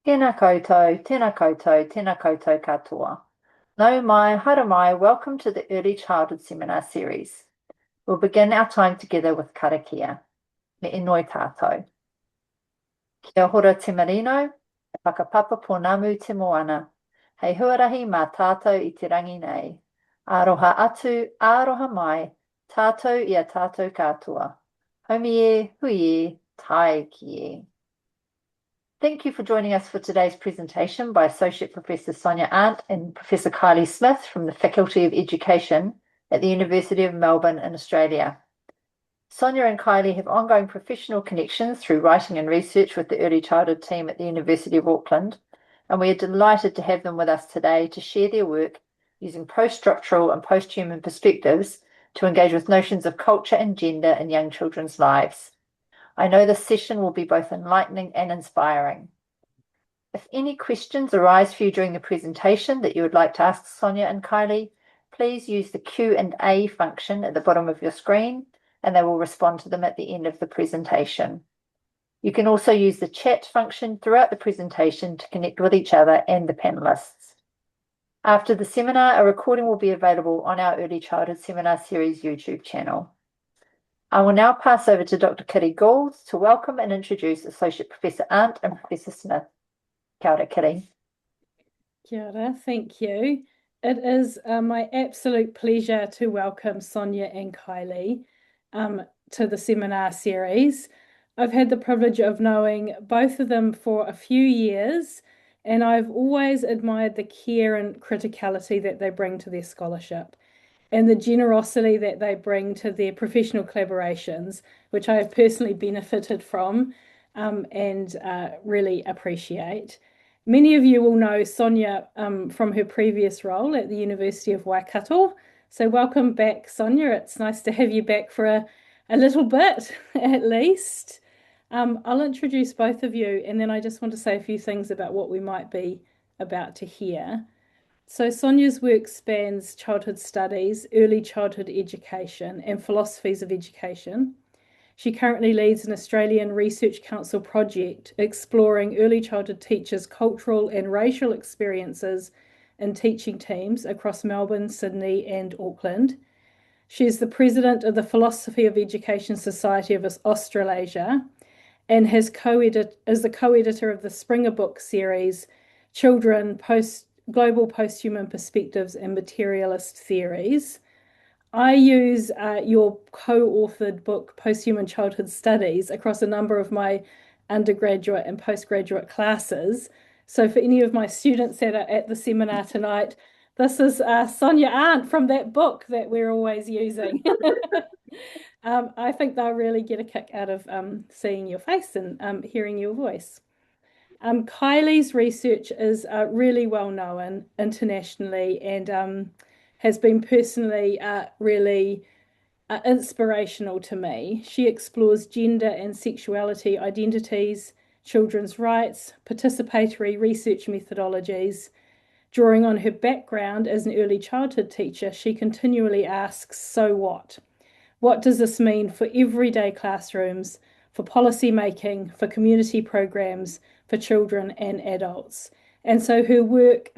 Tēnā koutou, tēnā koutou katoa. Nau mai, haere mai, welcome to the Early Childhood Seminar Series. We'll begin our time together with karakia. Me inoi tātou. Kia hora te marino, e whakapapa ponamu te moana. Hei huarahi mā tātou i te rangi nei. Aroha atu, aroha mai, tātou ia tātou katoa. Haumi e, hui e, tai ki e. Thank you for joining us for today's presentation by Associate Professor Sonia Arndt and Professor Kylie Smith from the Faculty of Education at the University of Melbourne in Australia. Sonia and Kylie have ongoing professional connections through writing and research with the early childhood team at the University of Auckland, and we are delighted to have them with us today to share their work using post-structural and posthuman perspectives to engage with notions of culture and gender in young children's lives. I know this session will be both enlightening and inspiring. If any questions arise for you during the presentation that you would like to ask Sonia and Kylie, please use the Q&A function at the bottom of your screen, and they will respond to them at the end of the presentation. You can also use the chat function throughout the presentation to connect with each other and the panelists. After the seminar, a recording will be available on our Early Childhood Seminar Series YouTube channel. I will now pass over to Dr. Kitty Gould to welcome and introduce Associate Professor Arndt and Professor Smith. Kia ora, Kitty. Kia ora, thank you. It is my absolute pleasure to welcome Sonia and Kylie to the seminar series. I've had the privilege of knowing both of them for a few years, and I've always admired the care and criticality that they bring to their scholarship and the generosity that they bring to their professional collaborations, which I have personally benefited from and really appreciate. Many of you will know Sonia from her previous role at the University of Waikato. So welcome back, Sonia. It's nice to have you back for a little bit, at least. I'll introduce both of you, and then I just want to say a few things about what we might be about to hear. So Sonia's work spans childhood studies, early childhood education, and philosophies of education. She currently leads an Australian Research Council project exploring early childhood teachers' cultural and racial experiences in teaching teams across Melbourne, Sydney, and Auckland. She is the president of the Philosophy of Education Society of Australasia and is the co-editor of the Springer book series, Children, Global Posthuman Perspectives and Materialist Theories. I use your co-authored book, Posthuman Childhood Studies, across a number of my undergraduate and postgraduate classes. So for any of my students that are at the seminar tonight, this is Sonia Arndt from that book that we're always using. I think they'll really get a kick out of seeing your face and hearing your voice. Kylie's research is really well known internationally and has been personally really inspirational to me. She explores gender and sexuality identities, children's rights, participatory research methodologies. Drawing on her background as an early childhood teacher, she continually asks, so what? What does this mean for everyday classrooms, for policy making, for community programs, for children and adults? And so her work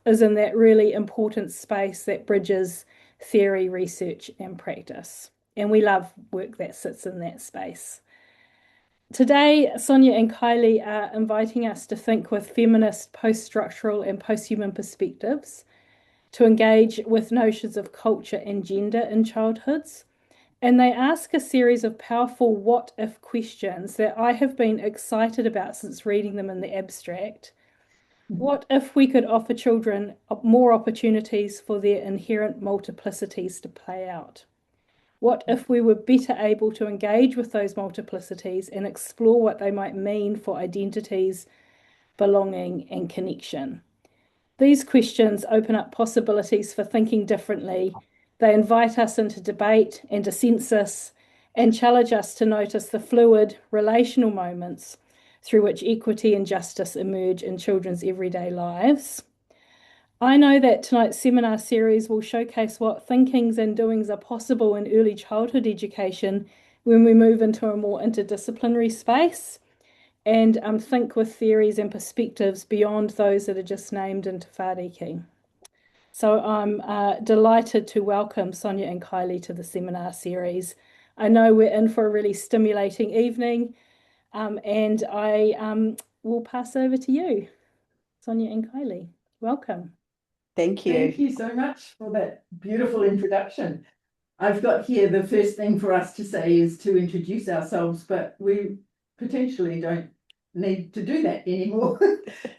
is in that really important space that bridges theory, research, and practice. And we love work that sits in that space. Today, Sonia and Kylie are inviting us to think with feminist, post-structural, and posthuman perspectives, to engage with notions of culture and gender in childhoods. And they ask a series of powerful what-if questions that I have been excited about since reading them in the abstract. What if we could offer children more opportunities for their inherent multiplicities to play out? What if we were better able to engage with those multiplicities and explore what they might mean for identities, belonging, and connection? These questions open up possibilities for thinking differently. They invite us into debate and dissensus and challenge us to notice the fluid, relational moments through which equity and justice emerge in children's everyday lives. I know that tonight's seminar series will showcase what thinkings and doings are possible in early childhood education when we move into a more interdisciplinary space. and think with theories and perspectives beyond those that are just named in Te Whāriki. So I'm delighted to welcome Sonia and Kylie to the seminar series. I know we're in for a really stimulating evening, and I will pass over to you, Sonia and Kylie. Welcome. Thank you. Thank you so much for that beautiful introduction. I've got here the first thing for us to say is to introduce ourselves, but we potentially don't need to do that anymore.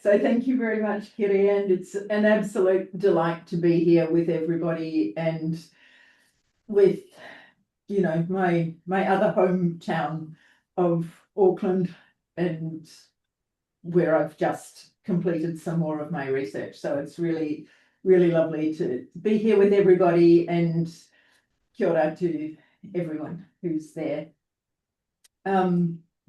So thank you very much, Kiri, and it's an absolute delight to be here with everybody and with, you know, my other hometown of Auckland, and where I've just completed some more of my research. So it's really, really lovely to be here with everybody, and kia ora to everyone who's there.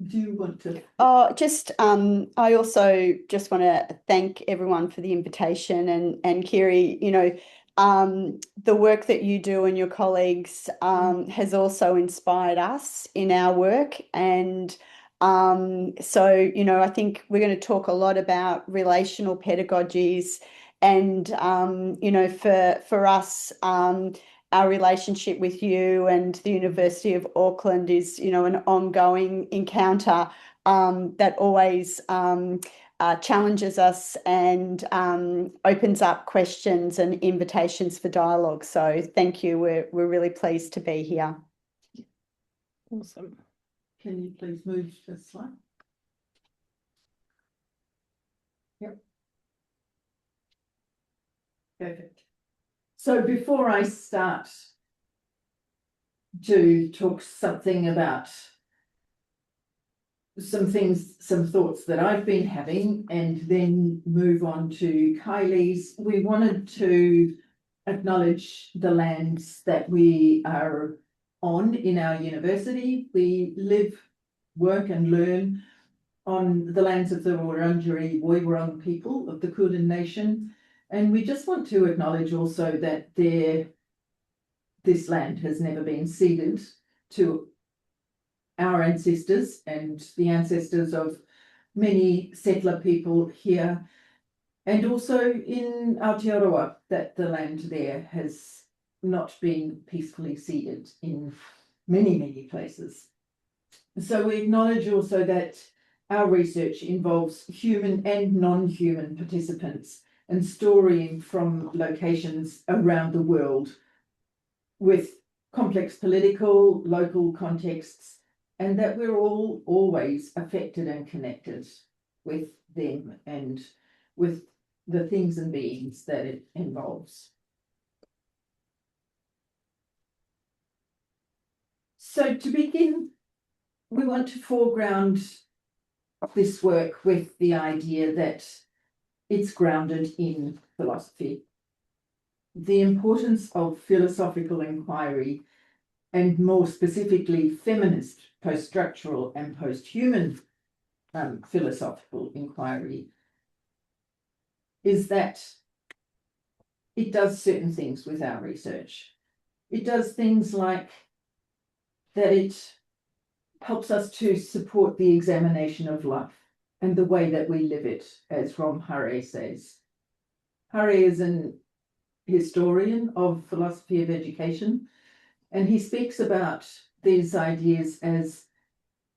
Do you want to? I also just want to thank everyone for the invitation, and Kiri, you know, the work that you do and your colleagues has also inspired us in our work. And so, you know, I think we're going to talk a lot about relational pedagogies, and you know, for us, our relationship with you and the University of Auckland is, you know, an ongoing encounter that always challenges us and opens up questions and invitations for dialogue. So thank you. We're really pleased to be here. Awesome. Can you please move to the slide? Yep. Perfect. So before I start to talk something about some things, some thoughts that I've been having, and then move on to Kylie's, we wanted to acknowledge the lands that we are on in our university. We live, work and learn on the lands of the Wurundjeri Woiwurrung people of the Kulin Nation. And we just want to acknowledge also that this land has never been ceded to our ancestors and the ancestors of many settler people here. And also in Aotearoa, that the land there has not been peacefully ceded in many, many places. So we acknowledge also that our research involves human and non-human participants and storying from locations around the world with complex political, local contexts, and that we're all always affected and connected with them and with the things and beings that it involves. So to begin, we want to foreground this work with the idea that it's grounded in philosophy. The importance of philosophical inquiry, and more specifically feminist, poststructural and posthuman philosophical inquiry, is that it does certain things with our research. It does things like that it helps us to support the examination of life and the way that we live it, as Rom Hare says. Hare is an historian of philosophy of education, and he speaks about these ideas as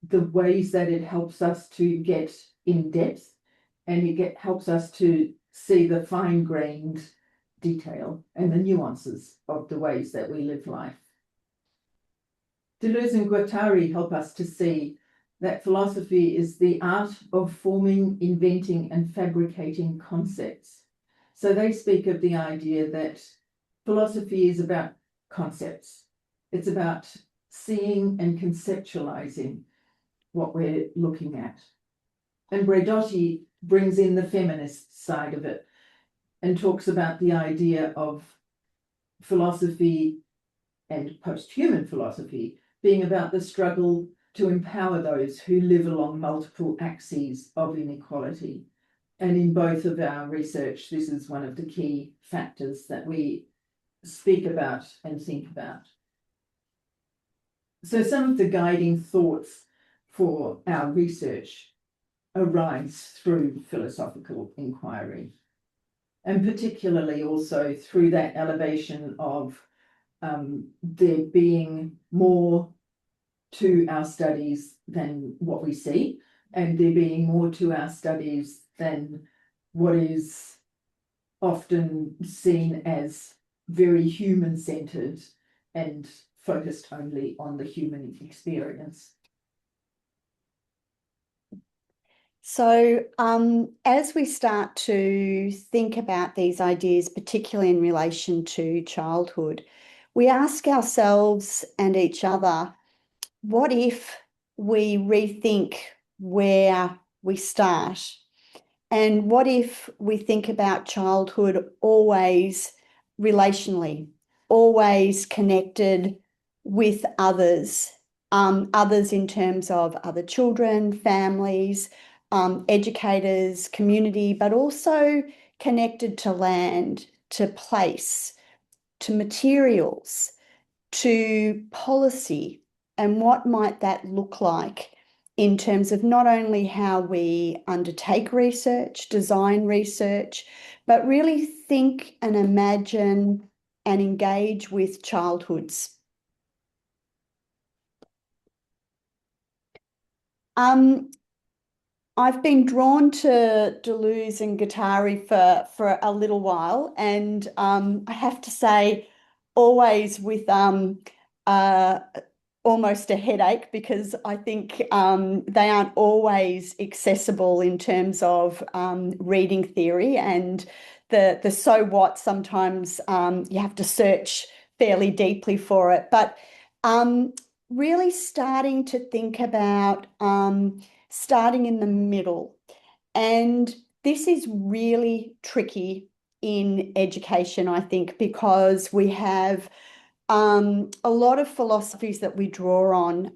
the ways that it helps us to get in depth, and it helps us to see the fine-grained detail and the nuances of the ways that we live life. Deleuze and Guattari help us to see that philosophy is the art of forming, inventing, and fabricating concepts. So they speak of the idea that philosophy is about concepts. It's about seeing and conceptualizing what we're looking at. And Braidotti brings in the feminist side of it and talks about the idea of philosophy and posthuman philosophy being about the struggle to empower those who live along multiple axes of inequality. And in both of our research, this is one of the key factors that we speak about and think about. So some of the guiding thoughts for our research arise through philosophical inquiry, and particularly also through that elevation of there being more to our studies than what we see, and there being more to our studies than what is often seen as very human-centered and focused only on the human experience. So as we start to think about these ideas, particularly in relation to childhood, we ask ourselves and each other, what if we rethink where we start? And what if we think about childhood always relationally, always connected with others, others in terms of other children, families, educators, community, but also connected to land, to place, to materials, to policy, and what might that look like in terms of not only how we undertake research, design research, but really think and imagine and engage with childhoods. I've been drawn to Deleuze and Guattari for a little while, and I have to say, always with almost a headache, because I think they aren't always accessible in terms of reading theory, and the so what, sometimes you have to search fairly deeply for it. But really starting to think about starting in the middle. And this is really tricky in education, I think, because we have a lot of philosophies that we draw on,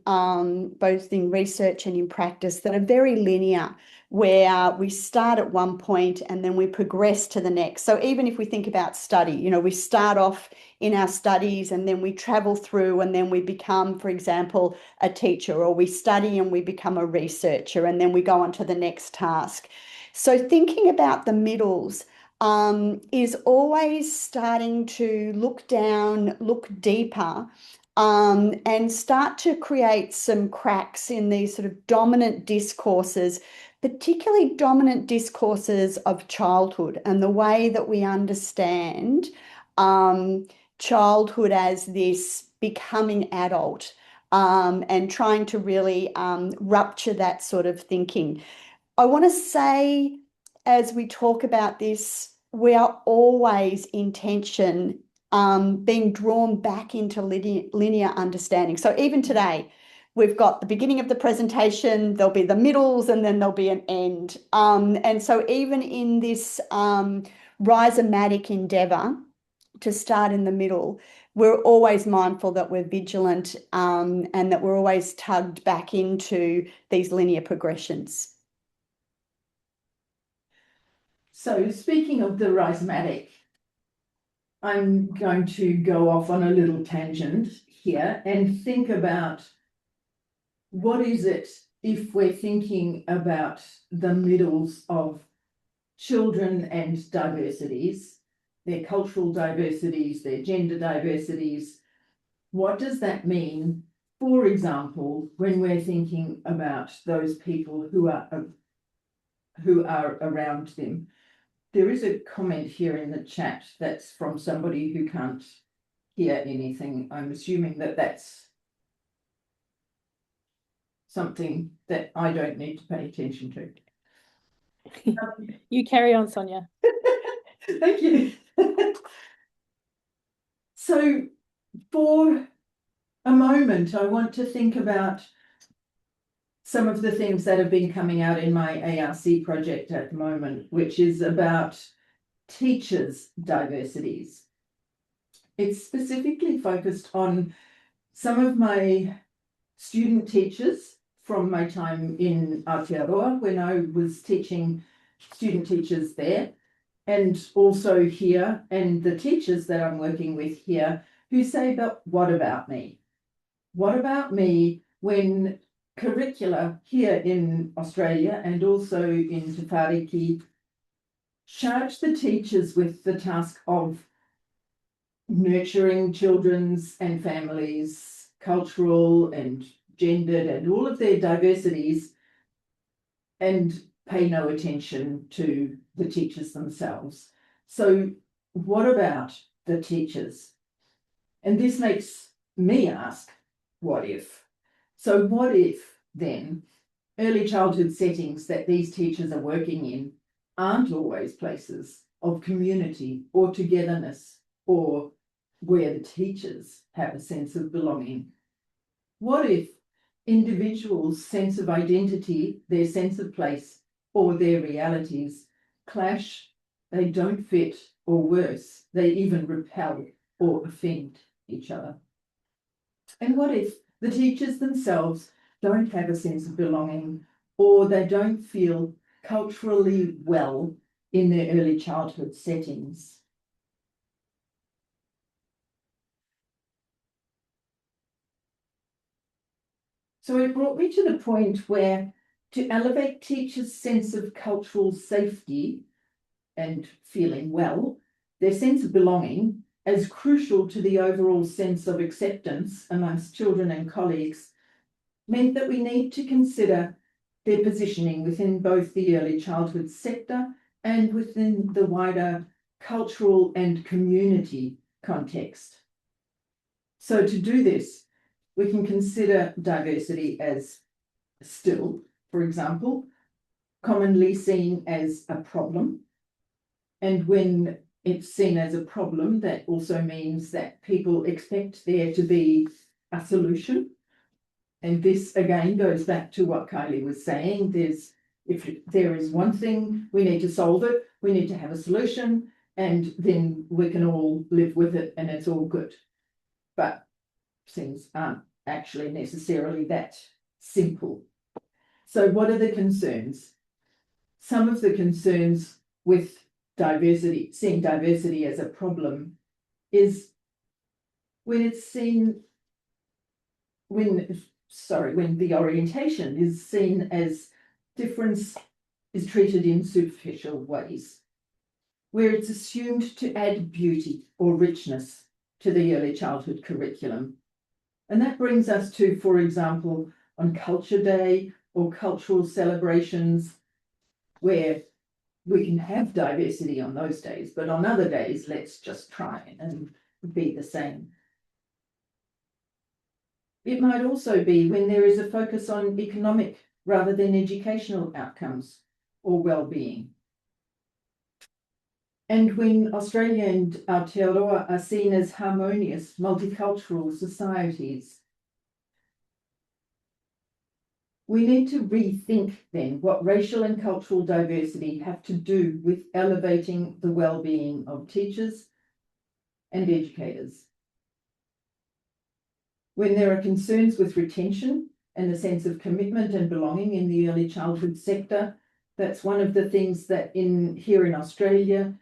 both in research and in practice, that are very linear, where we start at one point and then we progress to the next. So even if we think about study, you know, we start off in our studies and then we travel through and then we become, for example, a teacher, or we study and we become a researcher, and then we go on to the next task. So thinking about the middles is always starting to look down, look deeper, and start to create some cracks in these sort of dominant discourses, particularly dominant discourses of childhood and the way that we understand childhood as this becoming adult, and trying to really rupture that sort of thinking. I want to say, as we talk about this, we are always in tension, being drawn back into linear understanding. So even today, we've got the beginning of the presentation, there'll be the middles, and then there'll be an end. And so even in this rhizomatic endeavour to start in the middle, we're always mindful that we're vigilant, and that we're always tugged back into these linear progressions. So speaking of the rhizomatic, I'm going to go off on a little tangent here and think about what is it, if we're thinking about the middles of children and diversities, their cultural diversities, their gender diversities, what does that mean, for example, when we're thinking about those people who are around them? There is a comment here in the chat that's from somebody who can't hear anything. I'm assuming that that's something that I don't need to pay attention to. You carry on, Sonia. Thank you. So for a moment, I want to think about some of the things that have been coming out in my ARC project at the moment, which is about teachers' diversities. It's specifically focused on some of my student teachers from my time in Aotearoa, when I was teaching student teachers there, and also here, and the teachers that I'm working with here, who say, but what about me? What about me when curricula here in Australia and also in Te Whāriki charge the teachers with the task of nurturing children's and families' cultural and gendered and all of their diversities, and pay no attention to the teachers themselves. So what about the teachers? And this makes me ask, what if? So what if then early childhood settings that these teachers are working in aren't always places of community or togetherness, or where the teachers have a sense of belonging? What if individuals' sense of identity, their sense of place, or their realities clash, they don't fit, or worse, they even repel or offend each other? And what if the teachers themselves don't have a sense of belonging, or they don't feel culturally well in their early childhood settings? So it brought me to the point where, to elevate teachers' sense of cultural safety and feeling well, their sense of belonging, as crucial to the overall sense of acceptance amongst children and colleagues, meant that we need to consider their positioning within both the early childhood sector and within the wider cultural and community context. So to do this, we can consider diversity as still, for example, commonly seen as a problem. And when it's seen as a problem, that also means that people expect there to be a solution. And this again goes back to what Kylie was saying. If there is one thing, we need to solve it, we need to have a solution, and then we can all live with it and it's all good. But things aren't actually necessarily that simple. So what are the concerns? Some of the concerns with diversity, seeing diversity as a problem, is when it's seen, when the orientation is seen as difference is treated in superficial ways, where it's assumed to add beauty or richness to the early childhood curriculum. And that brings us to, for example, on Culture Day or cultural celebrations, where we can have diversity on those days, but on other days, let's just try and be the same. It might also be when there is a focus on economic rather than educational outcomes or well-being. And when Australia and Aotearoa are seen as harmonious, multicultural societies, we need to rethink then what racial and cultural diversity have to do with elevating the well-being of teachers and educators. When there are concerns with retention and a sense of commitment and belonging in the early childhood sector, that's one of the things that here in Australia,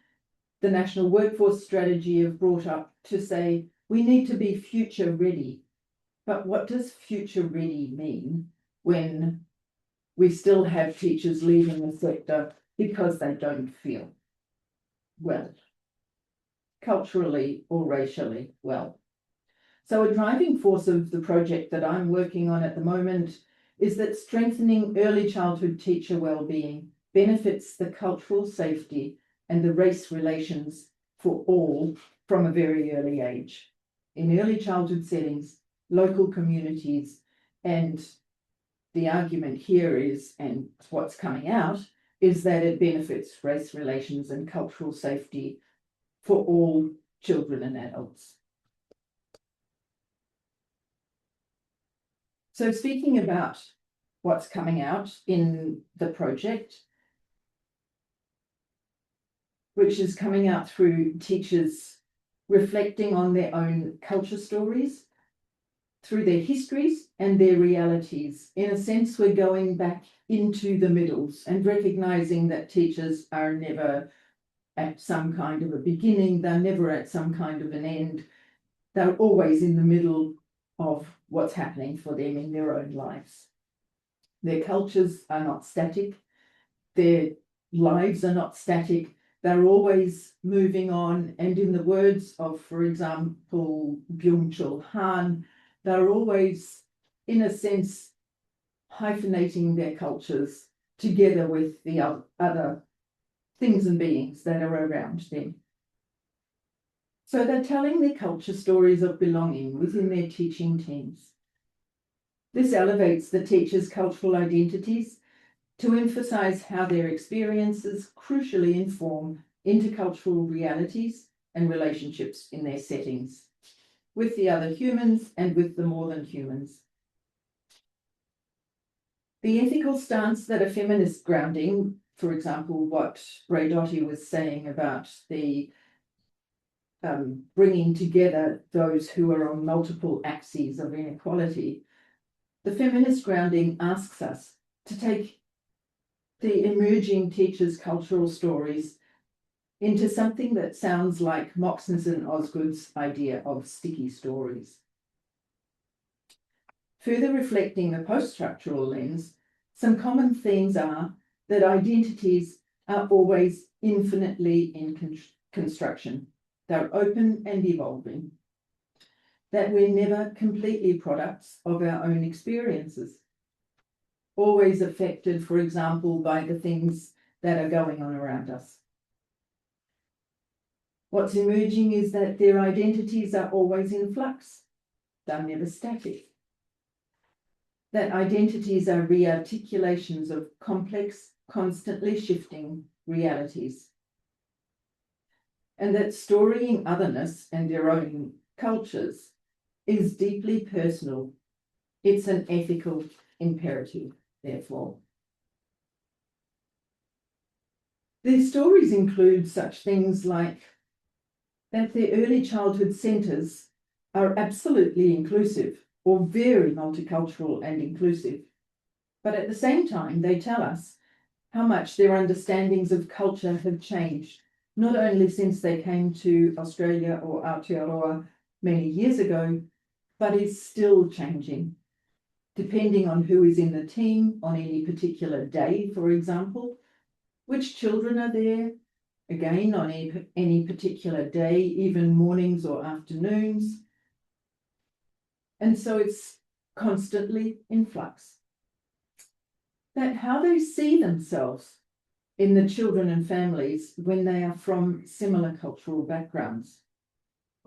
the National Workforce Strategy have brought up to say, we need to be future ready. But what does future ready mean when we still have teachers leaving the sector because they don't feel well, culturally or racially well? So a driving force of the project that I'm working on at the moment is that strengthening early childhood teacher well-being benefits the cultural safety and the race relations for all from a very early age, in early childhood settings, local communities. And the argument here is, and what's coming out, is that it benefits race relations and cultural safety for all children and adults. So speaking about what's coming out in the project, which is coming out through teachers reflecting on their own culture stories, through their histories and their realities. In a sense, we're going back into the middles and recognizing that teachers are never at some kind of a beginning, they're never at some kind of an end. They're always in the middle of what's happening for them in their own lives. Their cultures are not static. Their lives are not static. They're always moving on. And in the words of, for example, Byung-Chul Han, they're always, in a sense, hyphenating their cultures together with the other things and beings that are around them. So they're telling their culture stories of belonging within their teaching teams. This elevates the teacher's cultural identities to emphasize how their experiences crucially inform intercultural realities and relationships in their settings, with the other humans and with the more than humans. The ethical stance that a feminist grounding, for example, what Braidotti was saying about the bringing together those who are on multiple axes of inequality, the feminist grounding asks us to take the emerging teachers' cultural stories into something that sounds like Moxon's and Osgood's idea of sticky stories. Further reflecting the poststructural lens, some common themes are that identities are always infinitely in construction. They're open and evolving. That we're never completely products of our own experiences, always affected, for example, by the things that are going on around us. What's emerging is that their identities are always in flux. They're never static. That identities are rearticulations of complex, constantly shifting realities. And that storying otherness and their own cultures is deeply personal. It's an ethical imperative, therefore. Their stories include such things like that their early childhood centres are absolutely inclusive or very multicultural and inclusive. But at the same time, they tell us how much their understandings of culture have changed, not only since they came to Australia or Aotearoa many years ago, but is still changing, depending on who is in the team on any particular day, for example, which children are there, again on any particular day, even mornings or afternoons. And so it's constantly in flux. That how they see themselves in the children and families when they are from similar cultural backgrounds.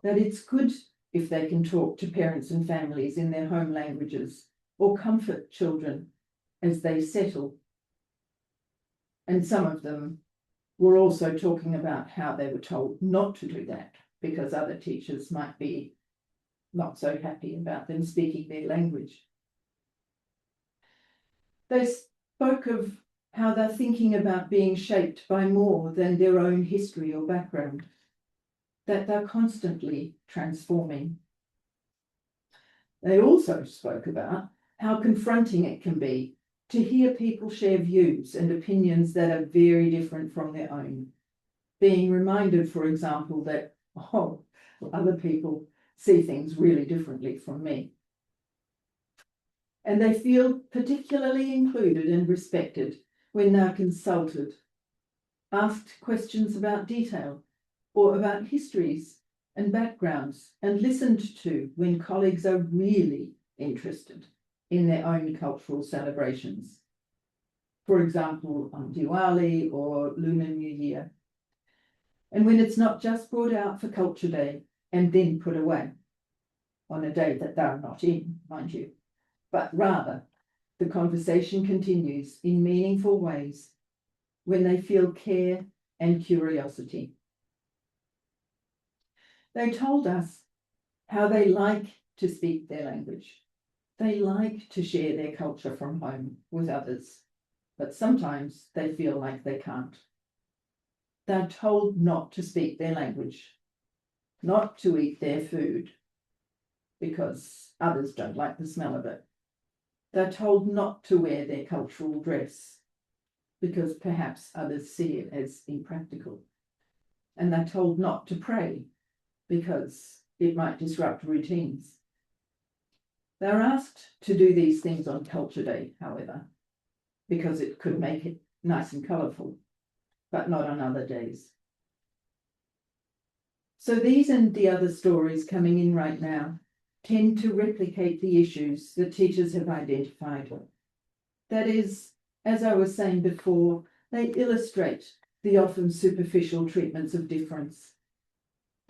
That it's good if they can talk to parents and families in their home languages or comfort children as they settle. And some of them were also talking about how they were told not to do that because other teachers might be not so happy about them speaking their language. They spoke of how they're thinking about being shaped by more than their own history or background, that they're constantly transforming. They also spoke about how confronting it can be to hear people share views and opinions that are very different from their own, being reminded, for example, that, oh, other people see things really differently from me. And they feel particularly included and respected when they're consulted, asked questions about detail or about histories and backgrounds, and listened to when colleagues are really interested in their own cultural celebrations. For example, on Diwali or Lunar New Year. And when it's not just brought out for Culture Day and then put away on a day that they're not in, mind you, but rather the conversation continues in meaningful ways when they feel care and curiosity. They told us how they like to speak their language. They like to share their culture from home with others, but sometimes they feel like they can't. They're told not to speak their language, not to eat their food, because others don't like the smell of it. They're told not to wear their cultural dress, because perhaps others see it as impractical. And they're told not to pray, because it might disrupt routines. They're asked to do these things on Culture Day, however, because it could make it nice and colourful, but not on other days. So these and the other stories coming in right now tend to replicate the issues that teachers have identified. That is, as I was saying before, they illustrate the often superficial treatments of difference.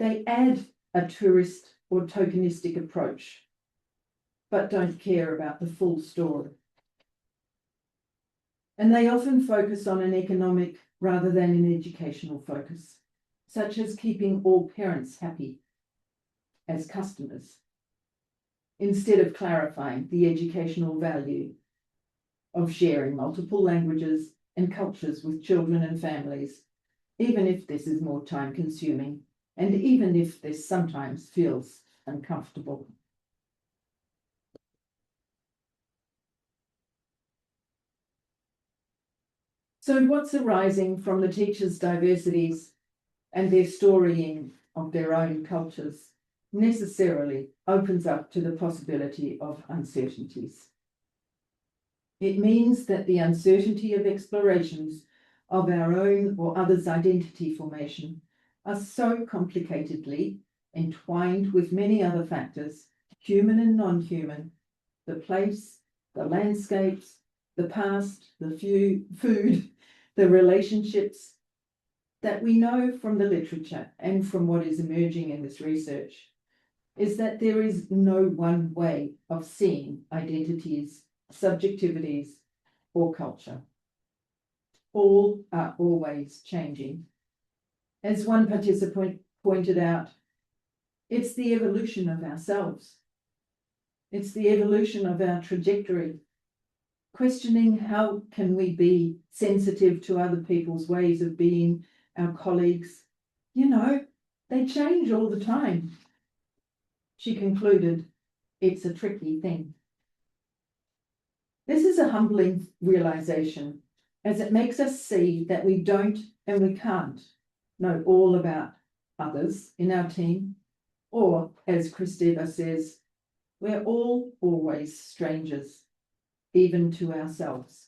They add a tourist or tokenistic approach, but don't care about the full story. And they often focus on an economic rather than an educational focus, such as keeping all parents happy as customers, instead of clarifying the educational value of sharing multiple languages and cultures with children and families, even if this is more time consuming, and even if this sometimes feels uncomfortable. So what's arising from the teachers' diversities and their storying of their own cultures necessarily opens up to the possibility of uncertainties. It means that the uncertainty of explorations of our own or others' identity formation are so complicatedly entwined with many other factors, human and non-human, the place, the landscapes, the past, the food, the relationships, that we know from the literature and from what is emerging in this research is that there is no one way of seeing identities, subjectivities, or culture. All are always changing. As one participant pointed out, it's the evolution of ourselves. It's the evolution of our trajectory. Questioning how can we be sensitive to other people's ways of being, our colleagues, they change all the time. She concluded, it's a tricky thing. This is a humbling realization, as it makes us see that we don't and we can't know all about others in our team, or, as Christeva says, we're all always strangers, even to ourselves.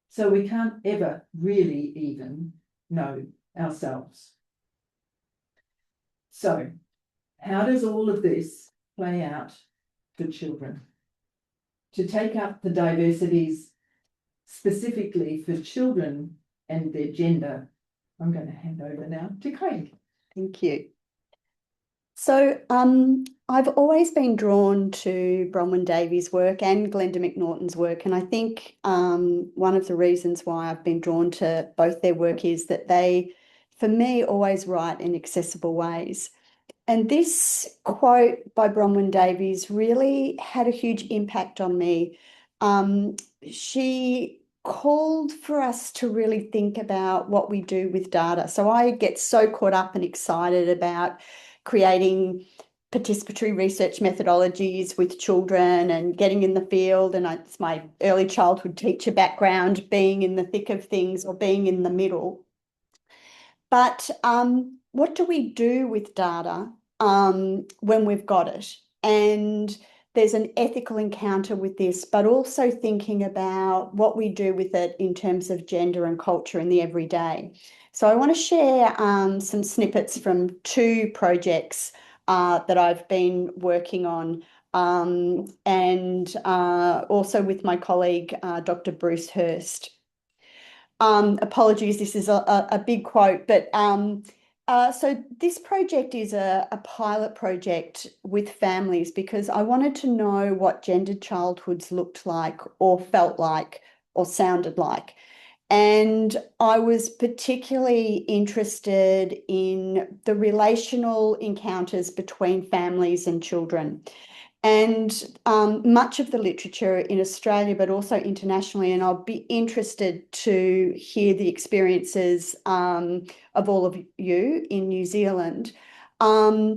So we can't ever really even know ourselves. So, how does all of this play out for children? To take up the diversities specifically for children and their gender, I'm going to hand over now to Craig. Thank you. So I've always been drawn to Bronwyn Davies' work and Glenda McNaughton's work, and I think one of the reasons why I've been drawn to both their work is that they, for me, always write in accessible ways. And this quote by Bronwyn Davies really had a huge impact on me. She called for us to really think about what we do with data. So I get so caught up and excited about creating participatory research methodologies with children and getting in the field. And it's my early childhood teacher background, being in the thick of things or being in the middle. But what do we do with data when we've got it? And there's an ethical encounter with this, but also thinking about what we do with it in terms of gender and culture in the everyday. So I want to share some snippets from two projects that I've been working on, and also with my colleague, Dr. Bruce Hurst. Apologies, this is a big quote, but so this project is a pilot project with families because I wanted to know what gendered childhoods looked like or felt like or sounded like. And I was particularly interested in the relational encounters between families and children. And much of the literature in Australia, but also internationally, and I'll be interested to hear the experiences of all of you in New Zealand around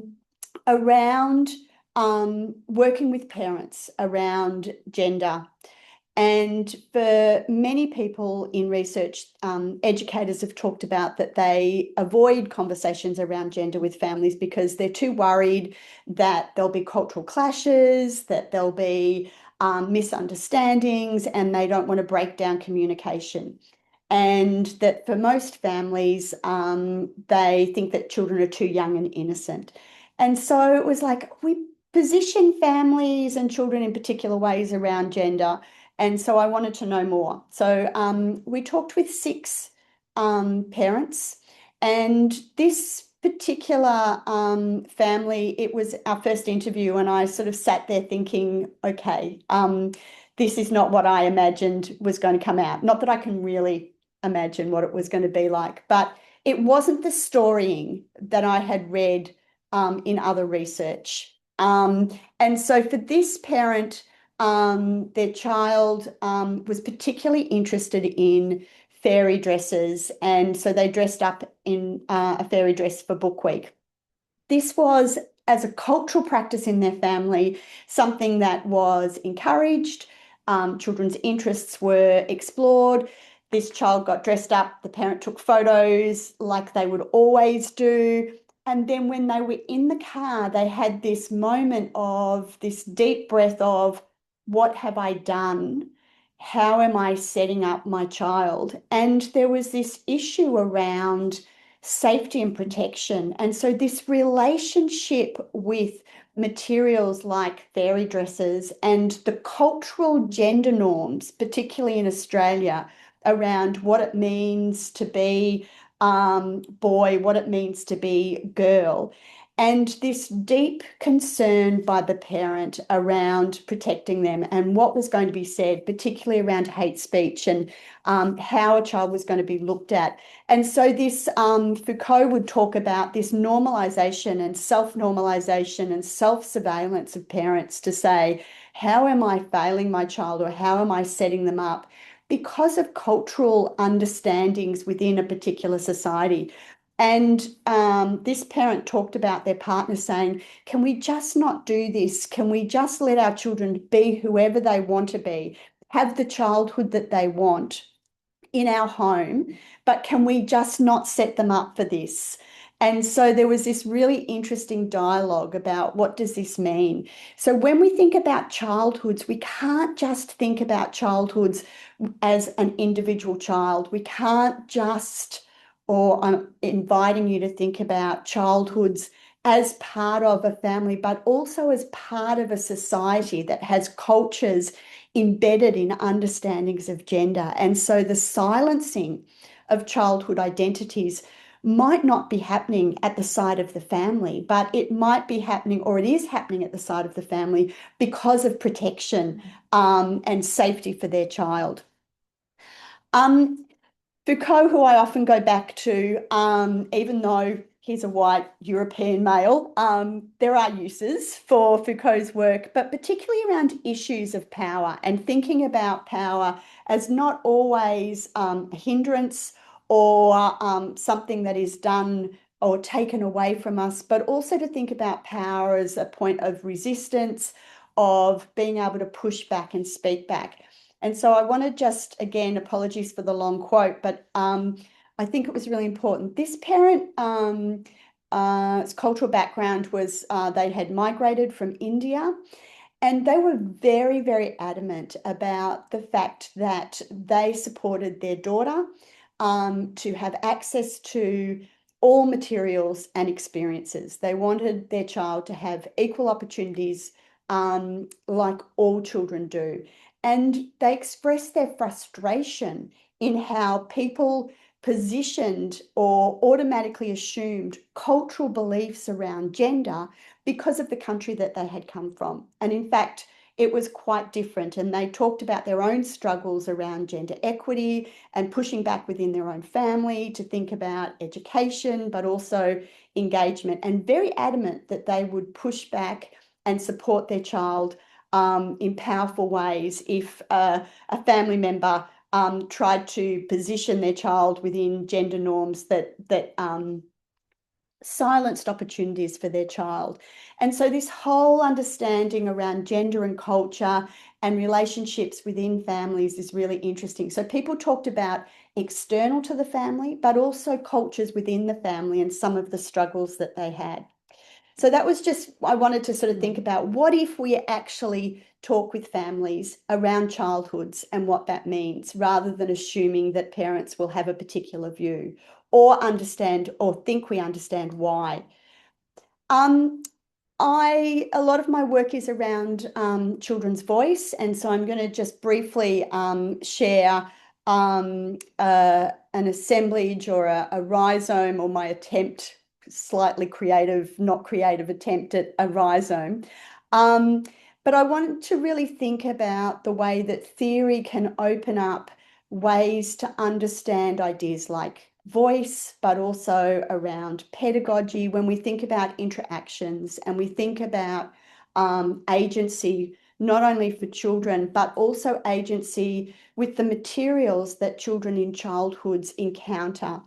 working with parents around gender. And for many people in research, educators have talked about that they avoid conversations around gender with families because they're too worried that there'll be cultural clashes, that there'll be misunderstandings, and they don't want to break down communication. And that for most families, they think that children are too young and innocent. And so it was like we position families and children in particular ways around gender. And so I wanted to know more. So we talked with 6 parents, and this particular family, it was our first interview, and I sort of sat there thinking, okay, this is not what I imagined was going to come out. Not that I can really imagine what it was going to be like, but it wasn't the storying that I had read in other research. And so for this parent, their child was particularly interested in fairy dresses, and so they dressed up in a fairy dress for Book Week. This was, as a cultural practice in their family, something that was encouraged. Children's interests were explored. This child got dressed up, the parent took photos like they would always do. And then when they were in the car, they had this moment of this deep breath of, what have I done? How am I setting up my child? And there was this issue around safety and protection. And so this relationship with materials like fairy dresses and the cultural gender norms, particularly in Australia, around what it means to be boy, what it means to be girl, and this deep concern by the parent around protecting them and what was going to be said, particularly around hate speech and how a child was going to be looked at. And so this Foucault would talk about this normalization and self-normalization and self-surveillance of parents to say, how am I failing my child, or how am I setting them up? Because of cultural understandings within a particular society. And this parent talked about their partner saying, can we just not do this? Can we just let our children be whoever they want to be, have the childhood that they want in our home, but can we just not set them up for this? And so there was this really interesting dialogue about, what does this mean? So when we think about childhoods, we can't just think about childhoods as an individual child. We can't just, or I'm inviting you to think about childhoods as part of a family, but also as part of a society that has cultures embedded in understandings of gender. And so the silencing of childhood identities might not be happening at the side of the family, but it might be happening, or it is happening at the side of the family, because of protection and safety for their child. Foucault, who I often go back to, even though he's a white European male, there are uses for Foucault's work, but particularly around issues of power and thinking about power as not always a hindrance or something that is done or taken away from us, but also to think about power as a point of resistance, of being able to push back and speak back. And so I want to just, again, apologies for the long quote, but I think it was really important. This parent, its cultural background was they had migrated from India, and they were very, very adamant about the fact that they supported their daughter to have access to all materials and experiences. They wanted their child to have equal opportunities like all children do. And they expressed their frustration in how people positioned or automatically assumed cultural beliefs around gender because of the country that they had come from. And in fact, it was quite different. And they talked about their own struggles around gender equity and pushing back within their own family to think about education, but also engagement, and very adamant that they would push back and support their child in powerful ways if a family member tried to position their child within gender norms that silenced opportunities for their child. And so this whole understanding around gender and culture and relationships within families is really interesting. So people talked about external to the family, but also cultures within the family and some of the struggles that they had. So that was just, I wanted to sort of think about what if we actually talk with families around childhoods and what that means, rather than assuming that parents will have a particular view or understand or think we understand why. A lot of my work is around children's voice, and so I'm going to just briefly share an assemblage or a rhizome, or my attempt, slightly creative, not creative attempt at a rhizome. But I want to really think about the way that theory can open up ways to understand ideas like voice, but also around pedagogy, when we think about interactions and we think about agency, not only for children, but also agency with the materials that children in childhoods encounter.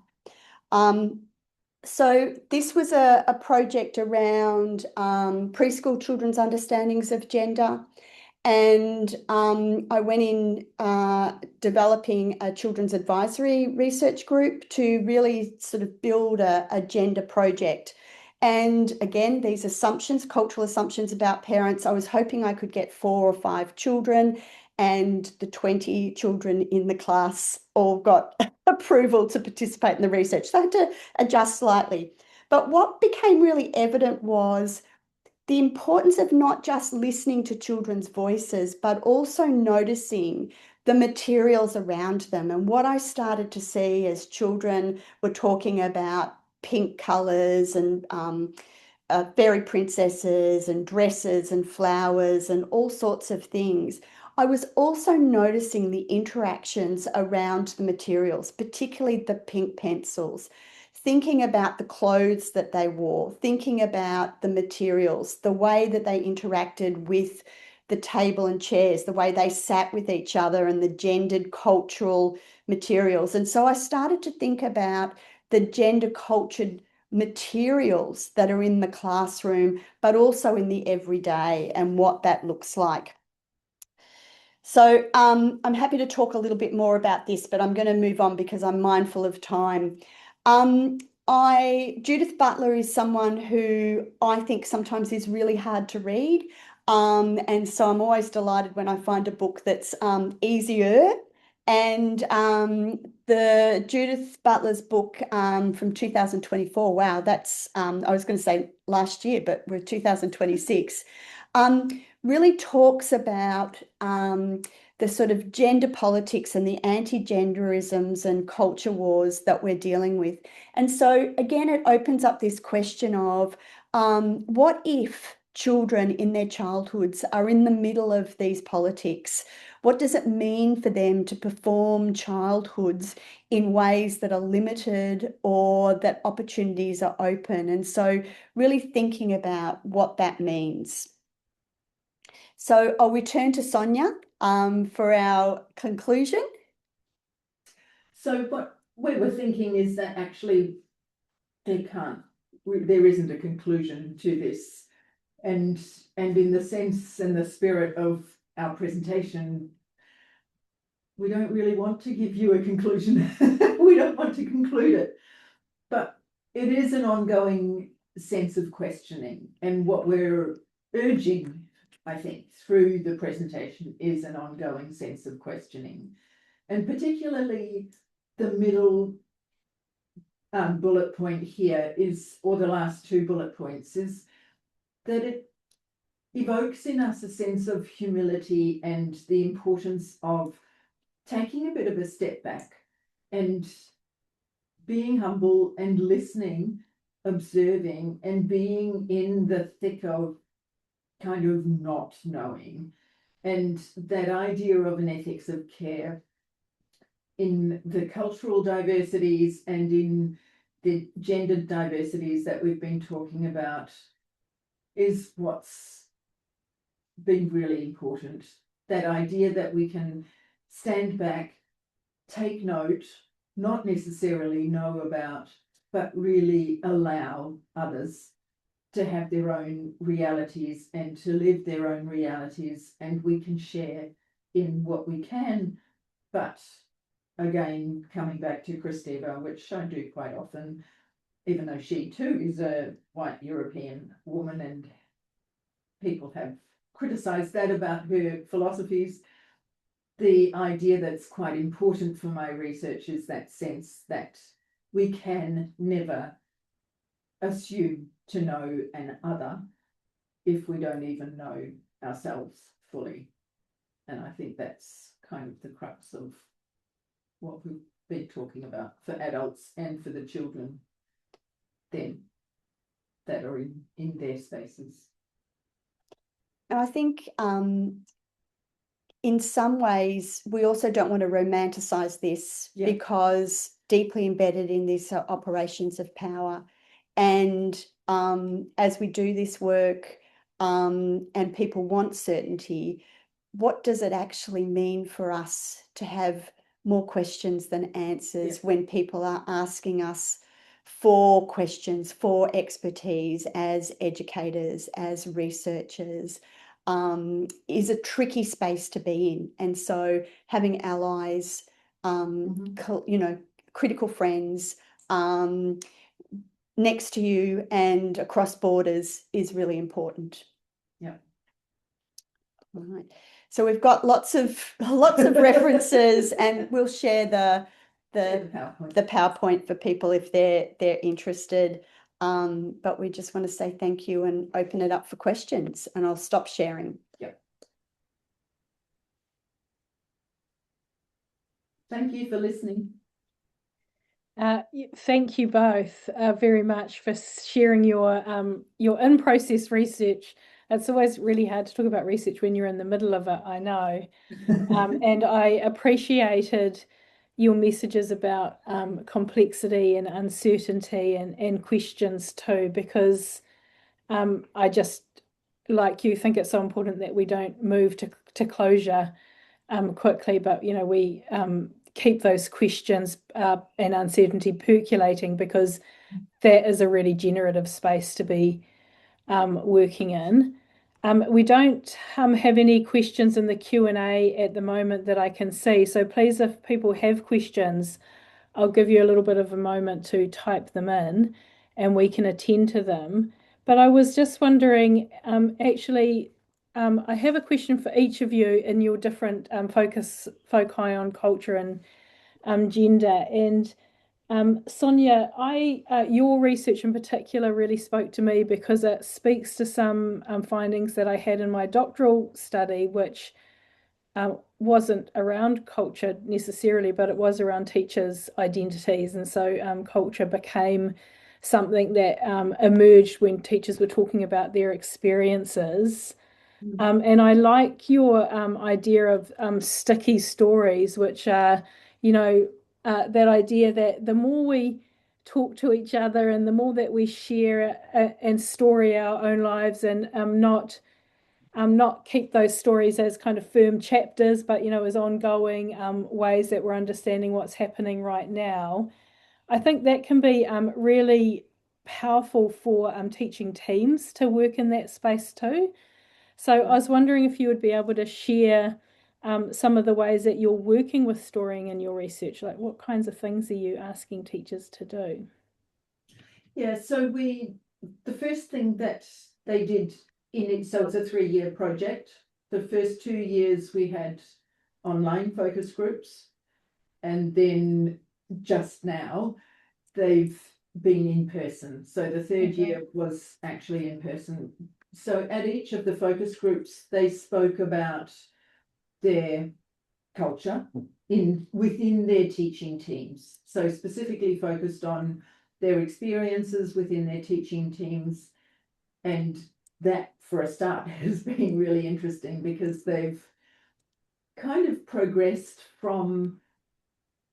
So this was a project around preschool children's understandings of gender. And I went in developing a children's advisory research group to really sort of build a gender project. And again, these assumptions, cultural assumptions about parents, I was hoping I could get 4 or 5 children, and the 20 children in the class all got approval to participate in the research. So I had to adjust slightly. But what became really evident was the importance of not just listening to children's voices, but also noticing the materials around them. And what I started to see as children were talking about pink colours and fairy princesses and dresses and flowers and all sorts of things, I was also noticing the interactions around the materials, particularly the pink pencils, thinking about the clothes that they wore, thinking about the materials, the way that they interacted with the table and chairs, the way they sat with each other, and the gendered cultural materials. And so I started to think about the gender cultured materials that are in the classroom, but also in the everyday, and what that looks like. So I'm happy to talk a little bit more about this, but I'm going to move on because I'm mindful of time. Judith Butler is someone who I think sometimes is really hard to read. And so I'm always delighted when I find a book that's easier. And the Judith Butler's book from 2024, wow, that's, I was going to say last year, but we're 2026, really talks about the sort of gender politics and the anti-genderisms and culture wars that we're dealing with. And so again, it opens up this question of what if children in their childhoods are in the middle of these politics? What does it mean for them to perform childhoods in ways that are limited or that opportunities are open? And so really thinking about what that means. So I'll return to Sonia for our conclusion. So what we were thinking is that actually there isn't a conclusion to this. And in the sense and the spirit of our presentation, we don't really want to give you a conclusion. We don't want to conclude it. But it is an ongoing sense of questioning. And what we're urging, I think, through the presentation is an ongoing sense of questioning. And particularly the middle bullet point here is, or the last 2 bullet points, is that it evokes in us a sense of humility and the importance of taking a bit of a step back and being humble and listening, observing, and being in the thick of kind of not knowing. And that idea of an ethics of care in the cultural diversities and in the gendered diversities that we've been talking about is what's been really important. That idea that we can stand back, take note, not necessarily know about, but really allow others to have their own realities and to live their own realities, and we can share in what we can. But again, coming back to Christeva, which I do quite often, even though she too is a white European woman, and people have criticized that about her philosophies, the idea that's quite important for my research is that sense that we can never assume to know an other if we don't even know ourselves fully. And I think that's kind of the crux of what we've been talking about for adults and for the children then that are in their spaces. And I think in some ways, we also don't want to romanticize this because deeply embedded in these operations of power. And as we do this work and people want certainty, what does it actually mean for us to have more questions than answers when people are asking us for questions, for expertise as educators, as researchers? Is a tricky space to be in. And so having allies, critical friends next to you and across borders is really important. Yeah. All right. So we've got lots of references, and we'll share the PowerPoint for people if they're interested. But we just want to say thank you and open it up for questions, and I'll stop sharing. Yep. Thank you for listening. Thank you both very much for sharing your in-process research. It's always really hard to talk about research when you're in the middle of it, I know. And I appreciated your messages about complexity and uncertainty and questions too, because I just, like you, think it's so important that we don't move to closure quickly, but we keep those questions and uncertainty percolating, because that is a really generative space to be working in. We don't have any questions in the Q&A at the moment that I can see. So please, if people have questions, I'll give you a little bit of a moment to type them in and we can attend to them. But I was just wondering, I have a question for each of you in your different foci on culture and gender. And Sonia, your research in particular really spoke to me because it speaks to some findings that I had in my doctoral study, which wasn't around culture necessarily, but it was around teachers' identities. And so culture became something that emerged when teachers were talking about their experiences. And I like your idea of sticky stories, which are, that idea that the more we talk to each other and the more that we share and story our own lives and not keep those stories as kind of firm chapters, but, as ongoing ways that we're understanding what's happening right now. I think that can be really powerful for teaching teams to work in that space too. So I was wondering if you would be able to share some of the ways that you're working with storying in your research, like what kinds of things are you asking teachers to do? Yeah, so the first thing that they did so it's a 3-year project. The first 2 years we had online focus groups, and then just now they've been in person. So the third year was actually in person. So at each of the focus groups, they spoke about their culture within their teaching teams. So specifically focused on their experiences within their teaching teams. And that, for a start, has been really interesting because they've kind of progressed from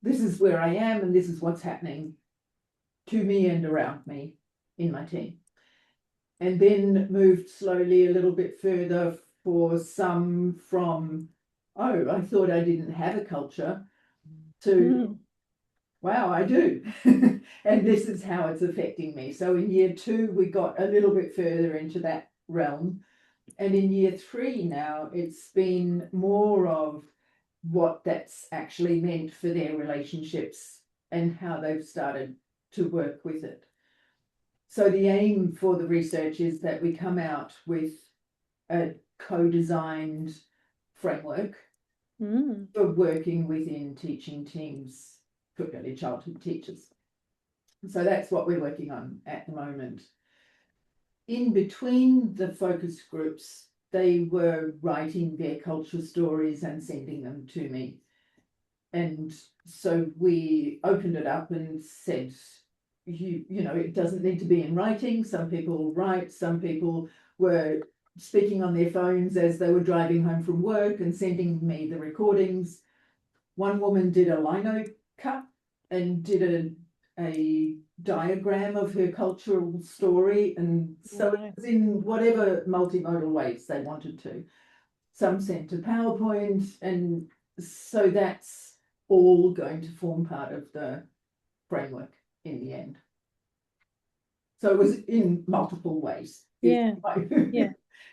this is where I am and this is what's happening to me and around me in my team. And then moved slowly a little bit further for some from, oh, I thought I didn't have a culture, to, wow, I do. And this is how it's affecting me. So in year 2, we got a little bit further into that realm. And in year 3 now, it's been more of what that's actually meant for their relationships and how they've started to work with it. So the aim for the research is that we come out with a co-designed framework for working within teaching teams for early childhood teachers. So that's what we're working on at the moment. In between the focus groups, they were writing their culture stories and sending them to me. And so we opened it up and said, you know, it doesn't need to be in writing. Some people write, some people were speaking on their phones as they were driving home from work and sending me the recordings. One woman did a lino cut and did a diagram of her cultural story, and so it was in whatever multimodal ways they wanted to. Some sent to PowerPoint, and so that's all going to form part of the framework in the end. So it was in multiple ways. Yeah.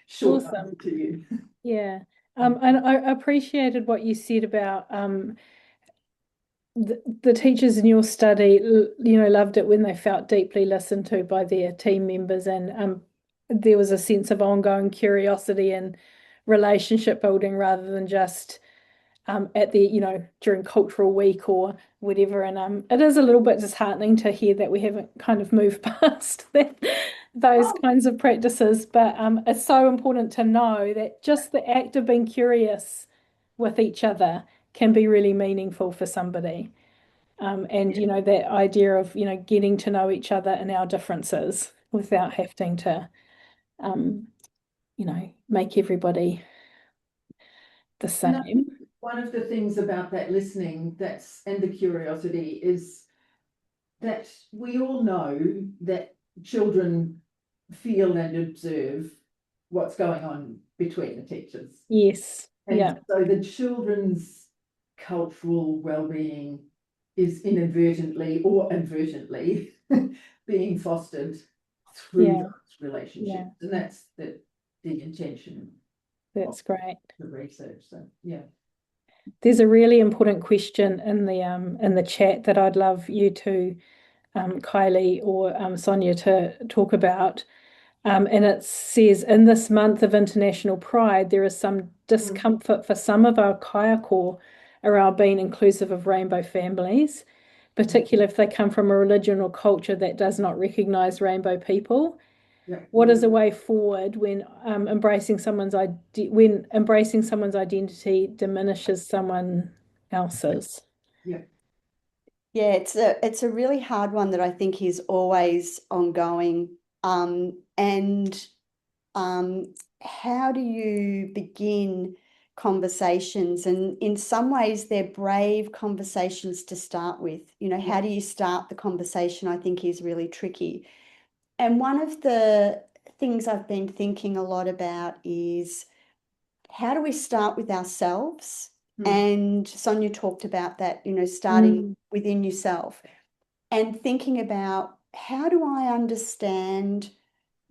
Short Awesome. answer to you. Yeah. And I appreciated what you said about the teachers in your study, you know, loved it when they felt deeply listened to by their team members, and there was a sense of ongoing curiosity and relationship building rather than just at the, you know, during cultural week or whatever. And it is a little bit disheartening to hear that we haven't kind of moved past those kinds of practices. But it's so important to know that just the act of being curious with each other can be really meaningful for somebody. And, you know, that idea of, you know, getting to know each other and our differences without having to, you know, make everybody the same. One of the things about that listening and the curiosity is that we all know that children feel and observe what's going on between the teachers. Yes. And so the children's cultural well-being is inadvertently or advertently being fostered through those relationships. And that's the intention. That's great. The research. So yeah. There's a really important question in the chat that I'd love you to, Kylie or Sonia, to talk about. And it says, in this month of International Pride, there is some discomfort for some of our kaiako around being inclusive of rainbow families, particularly if they come from a religion or culture that does not recognize rainbow people. What is a way forward when embracing someone's identity diminishes someone else's? Yeah, it's a really hard one that I think is always ongoing. And how do you begin conversations? And in some ways, they're brave conversations to start with. You know, how do you start the conversation, I think, is really tricky. And one of the things I've been thinking a lot about is, how do we start with ourselves? And Sonia talked about that, you know, starting within yourself and thinking about, how do I understand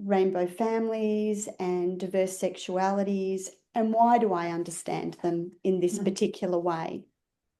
rainbow families and diverse sexualities, and why do I understand them in this particular way?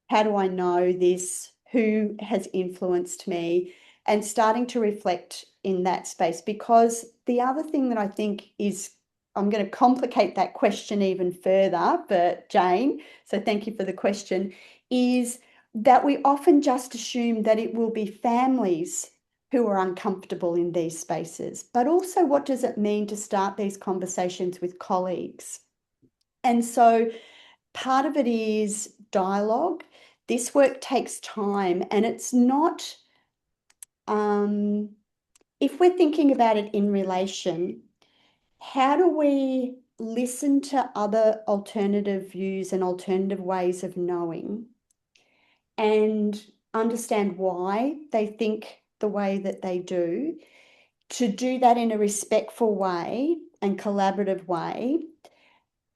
How do I know this? Who has influenced me? And starting to reflect in that space. Because the other thing that I think is, I'm going to complicate that question even further, but Jane, so thank you for the question, is that we often just assume that it will be families who are uncomfortable in these spaces. But also, what does it mean to start these conversations with colleagues? And so part of it is dialogue. This work takes time, and it's not, if we're thinking about it in relation, how do we listen to other alternative views and alternative ways of knowing and understand why they think the way that they do, to do that in a respectful way and collaborative way,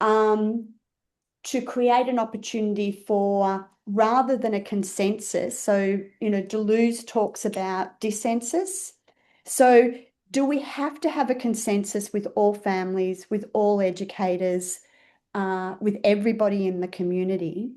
to create an opportunity for, rather than a consensus. So, you know, Deleuze talks about dissensus. So do we have to have a consensus with all families, with all educators, with everybody in the community?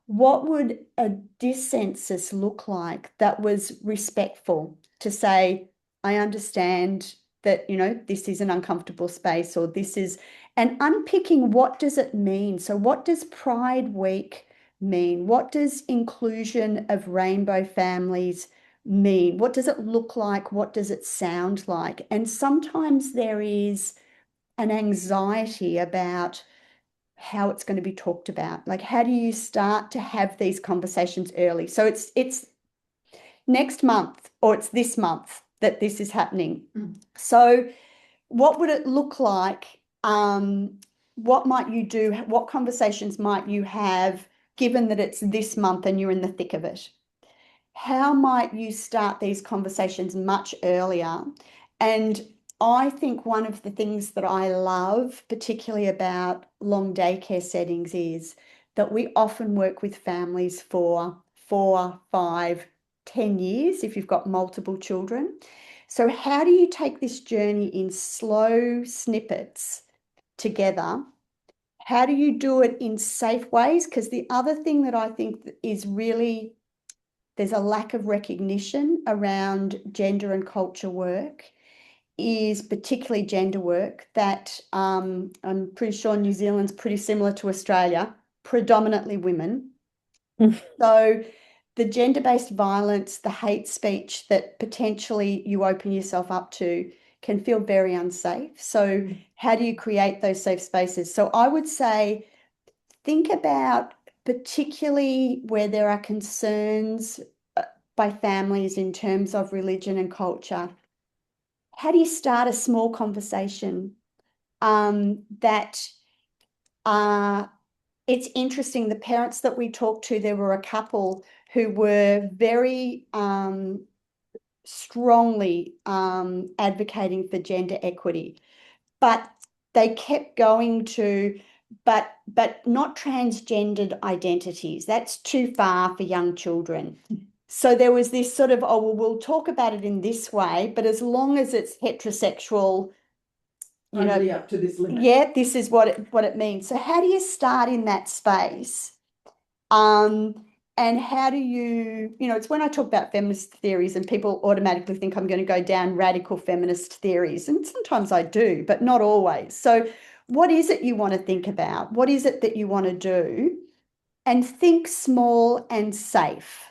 What would a dissensus look like that was respectful, to say, I understand that, you know, this is an uncomfortable space, or this is, and unpicking what does it mean? So what does Pride Week mean? What does inclusion of rainbow families mean? What does it look like? What does it sound like? And sometimes there is an anxiety about how it's going to be talked about. Like, how do you start to have these conversations early? So it's next month, or it's this month that this is happening. So what would it look like? What might you do? What conversations might you have, given that it's this month and you're in the thick of it? How might you start these conversations much earlier? And I think one of the things that I love, particularly about long daycare settings, is that we often work with families for 4, 5, 10 years if you've got multiple children. So how do you take this journey in slow snippets together? How do you do it in safe ways? Because the other thing that I think is really, there's a lack of recognition around gender and culture work, is particularly gender work that I'm pretty sure New Zealand's pretty similar to Australia, predominantly women. So the gender-based violence, the hate speech that potentially you open yourself up to can feel very unsafe. So how do you create those safe spaces? So I would say, think about, particularly where there are concerns by families in terms of religion and culture, how do you start a small conversation that it's interesting, the parents that we talked to, there were a couple who were very strongly advocating for gender equity, but they kept going to, but not transgendered identities. That's too far for young children. So there was this sort of, oh, well, we'll talk about it in this way, but as long as it's heterosexual, you know, only up to this limit. yeah, this is what it means. So how do you start in that space? And how do you, you know, it's when I talk about feminist theories and people automatically think I'm going to go down radical feminist theories. And sometimes I do, but not always. So what is it you want to think about? What is it that you want to do? And think small and safe.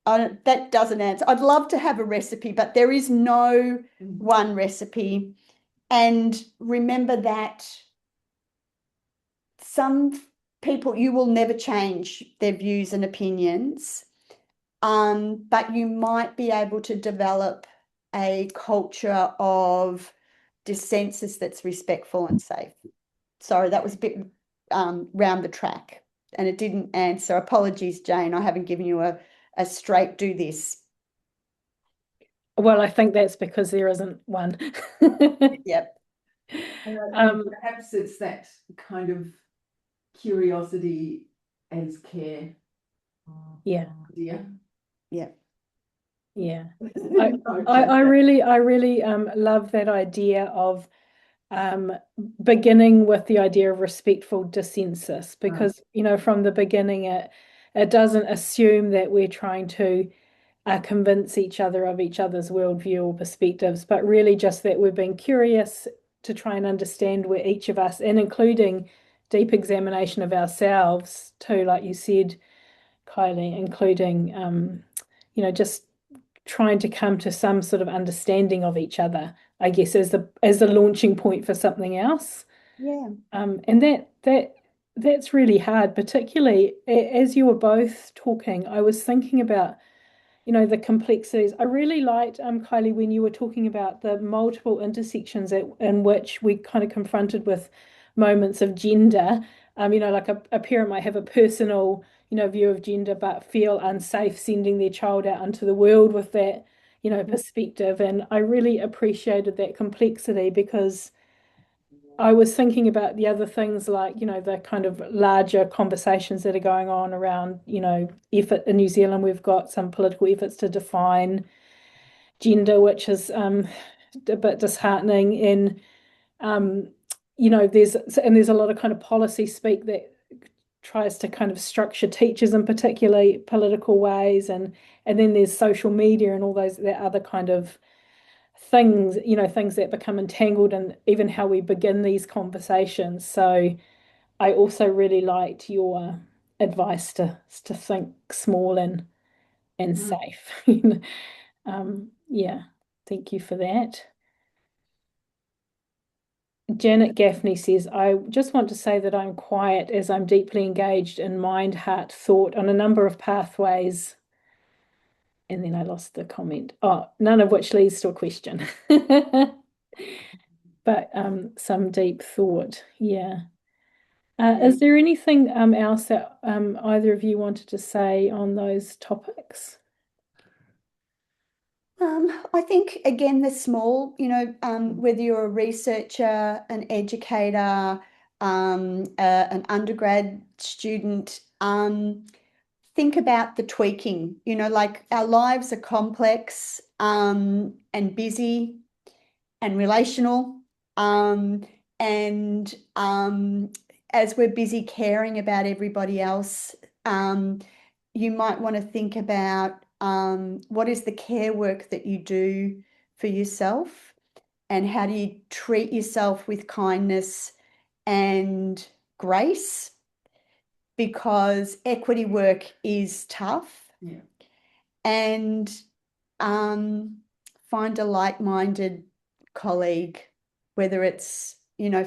That doesn't answer. I'd love to have a recipe, but there is no one recipe. And remember that some people, you will never change their views and opinions, but you might be able to develop a culture of dissensus that's respectful and safe. Sorry, that was a bit round the track and it didn't answer. Apologies, Jane, I haven't given you a straight do this. Well, I think that's because there isn't one. Yep. Perhaps it's that kind of curiosity as care. Yeah. Yeah. Yeah. Yeah. I really love that idea of beginning with the idea of respectful dissensus, because you know, from the beginning it doesn't assume that we're trying to convince each other of each other's worldview or perspectives, but really just that we're being curious to try and understand where each of us, and including deep examination of ourselves too, like you said, Kylie, including you know, just trying to come to some sort of understanding of each other, I guess, as the launching point for something else. Yeah. And that's really hard, particularly as you were both talking. I was thinking about, you know, the complexities. I really liked, Kylie, when you were talking about the multiple intersections in which we kind of confronted with moments of gender. You know, like a parent might have a personal, you know, view of gender, but feel unsafe sending their child out into the world with that, you know, perspective. And I really appreciated that complexity, because I was thinking about the other things, like, you know, the kind of larger conversations that are going on around, you know, effort in New Zealand. We've got some political efforts to define gender, which is a bit disheartening. And you know, there's a lot of kind of policy speak that tries to kind of structure teachers in particularly political ways, and then there's social media and all those that other kind of things, things that become entangled in even how we begin these conversations. So I also really liked your advice to think small and safe. Yeah, thank you for that. Janet Gaffney says, I just want to say that I'm quiet as I'm deeply engaged in mind, heart, thought on a number of pathways. And then I lost the comment. Oh, none of which leads to a question. But some deep thought. Yeah. Is there anything else that either of you wanted to say on those topics? I think, again, the small, whether you're a researcher, an educator, an undergrad student, think about the tweaking. Like, our lives are complex and busy and relational. And as we're busy caring about everybody else, you might want to think about what is the care work that you do for yourself, and how do you treat yourself with kindness and grace, because equity work is tough. Yeah. And find a like-minded colleague, whether it's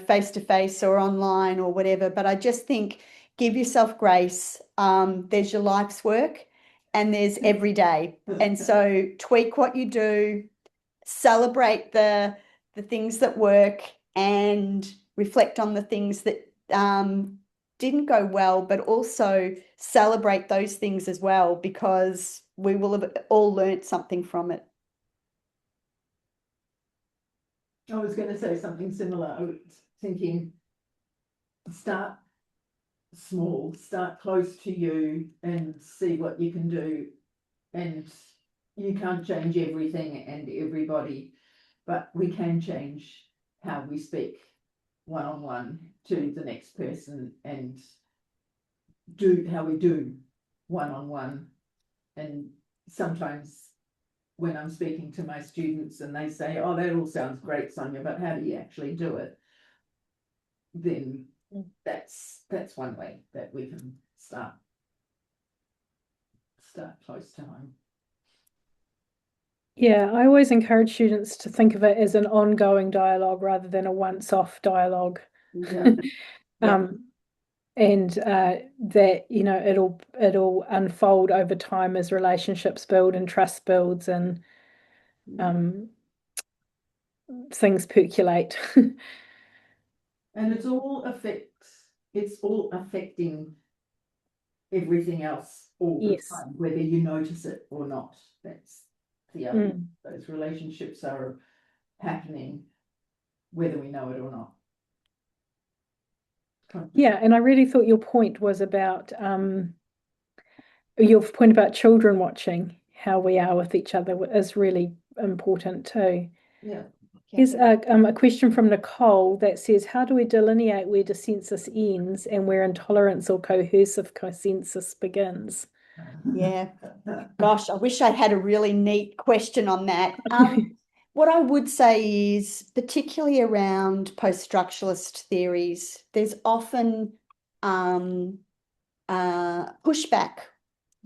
face to face or online or whatever. But I just think, give yourself grace. There's your life's work, and there's every day. And so tweak what you do, celebrate the things that work, and reflect on the things that didn't go well, but also celebrate those things as well, because we will have all learnt something from it. I was going to say something similar. I was thinking, start small, start close to you and see what you can do. And you can't change everything and everybody, but we can change how we speak one-on-one to the next person, and do how we do one-on-one. And sometimes when I'm speaking to my students and they say, oh, that all sounds great, Sonia, but how do you actually do it? Then that's one way that we can start close to home. Yeah, I always encourage students to think of it as an ongoing dialogue rather than a once-off dialogue. Yeah. And that it'll unfold over time as relationships build and trust builds and things percolate. And it's all affecting everything else all the time, whether you notice it or not. That's the other. Those relationships are happening whether we know it or not. Yeah, and I really thought your point was about children watching how we are with each other is really important too. Yeah. Here's a question from Nicole that says, how do we delineate where dissensus ends and where intolerance or coercive consensus begins? Yeah. Gosh, I wish I had a really neat question on that. What I would say is, particularly around post-structuralist theories, there's often pushback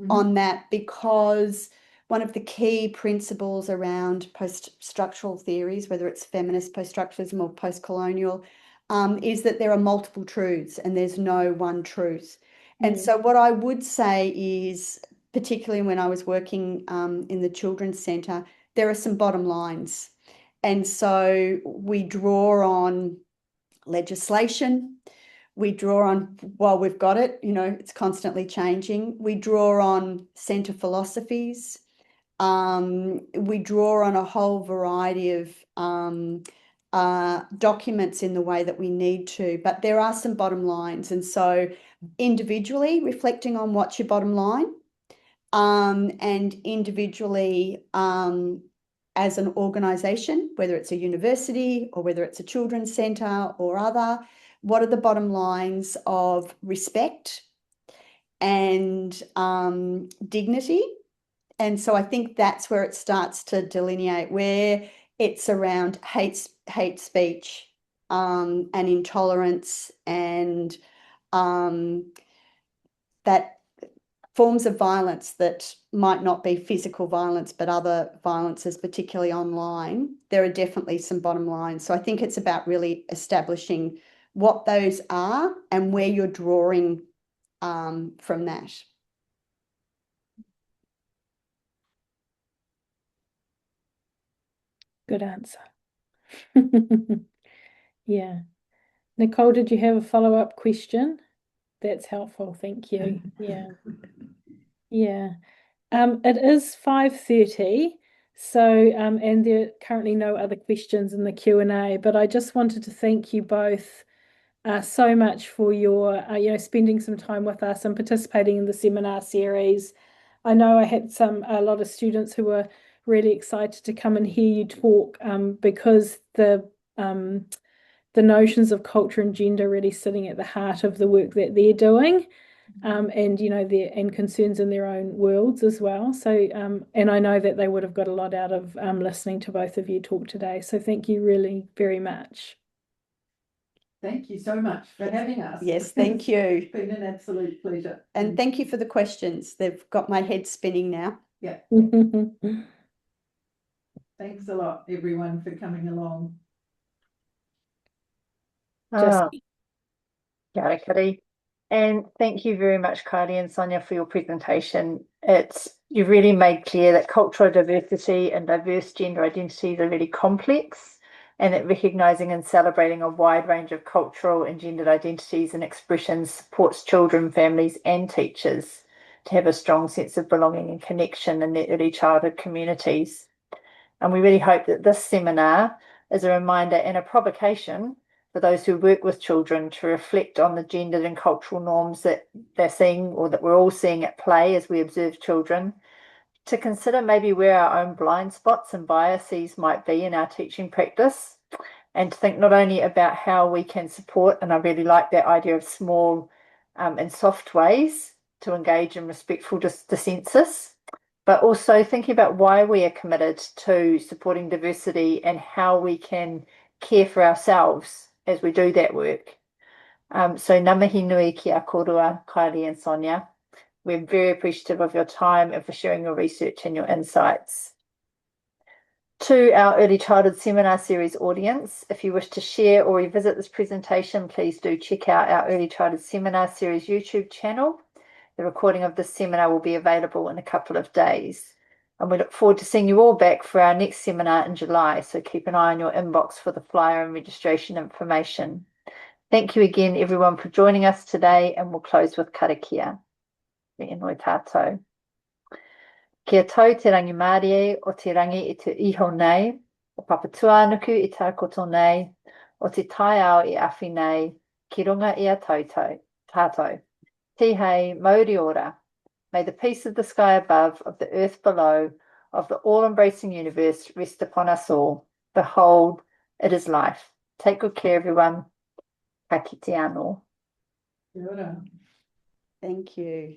on that, because one of the key principles around post-structural theories, whether it's feminist post-structuralism or post-colonial, is that there are multiple truths and there's no one truth. And so what I would say is, particularly when I was working in the Children's Centre, there are some bottom lines. And so we draw on legislation. We draw on, while we've got it, it's constantly changing. We draw on centre philosophies. We draw on a whole variety of documents in the way that we need to, but there are some bottom lines. And so individually reflecting on what's your bottom line, and individually as an organisation, whether it's a university or whether it's a children's centre or other, what are the bottom lines of respect and dignity. And so I think that's where it starts to delineate, where it's around hate speech and intolerance and that forms of violence that might not be physical violence, but other violences, particularly online. There are definitely some bottom lines. So I think it's about really establishing what those are and where you're drawing from that. Good answer. Yeah. Nicole, did you have a follow-up question? That's helpful. Thank you. Yeah. Yeah. It is 5:30. So, and there are currently no other questions in the Q&A, but I just wanted to thank you both so much for your, spending some time with us and participating in the seminar series. I know I had a lot of students who were really excited to come and hear you talk because the notions of culture and gender really sitting at the heart of the work that they're doing. And their concerns in their own worlds as well. So and I know that they would have got a lot out of listening to both of you talk today. So thank you really very much. Thank you so much for having us. Yes, thank you. It's been an absolute pleasure. And thank you for the questions. They've got my head spinning now. Yeah. Thanks a lot, everyone, for coming along. Kia ora, Kiri. And thank you very much, Kylie and Sonia, for your presentation. You've really made clear that cultural diversity and diverse gender identities are really complex, and that recognising and celebrating a wide range of cultural and gendered identities and expressions supports children, families and teachers to have a strong sense of belonging and connection in their early childhood communities. And we really hope that this seminar is a reminder and a provocation for those who work with children to reflect on the gendered and cultural norms that they're seeing, or that we're all seeing at play as we observe children, to consider maybe where our own blind spots and biases might be in our teaching practice, and to think not only about how we can support, and I really like that idea of small and soft ways to engage in respectful dissensus, but also thinking about why we are committed to supporting diversity and how we can care for ourselves as we do that work. So ngā mihi nui ki a korua, Kylie and Sonia. We're very appreciative of your time and for sharing your research and your insights. To our Early Childhood Seminar Series audience, if you wish to share or revisit this presentation, please do check out our Early Childhood Seminar Series YouTube channel. The recording of this seminar will be available in a couple of days. And we look forward to seeing you all back for our next seminar in July, so keep an eye on your inbox for the flyer and registration information. Thank you again, everyone, for joining us today, and we'll close with karakia. Me inoi tātou. Kia tau te rangi Māori o te rangi I te iho nei, o papatuanuku I tā koto nei, o te tai ao I awhi nei, ki runga I a tātou. Tihei, mauri ora. May the peace of the sky above, of the earth below, of the all-embracing universe rest upon us all. Behold, it is life. Take good care, everyone. Ka kite anō. Kia ora. Thank you.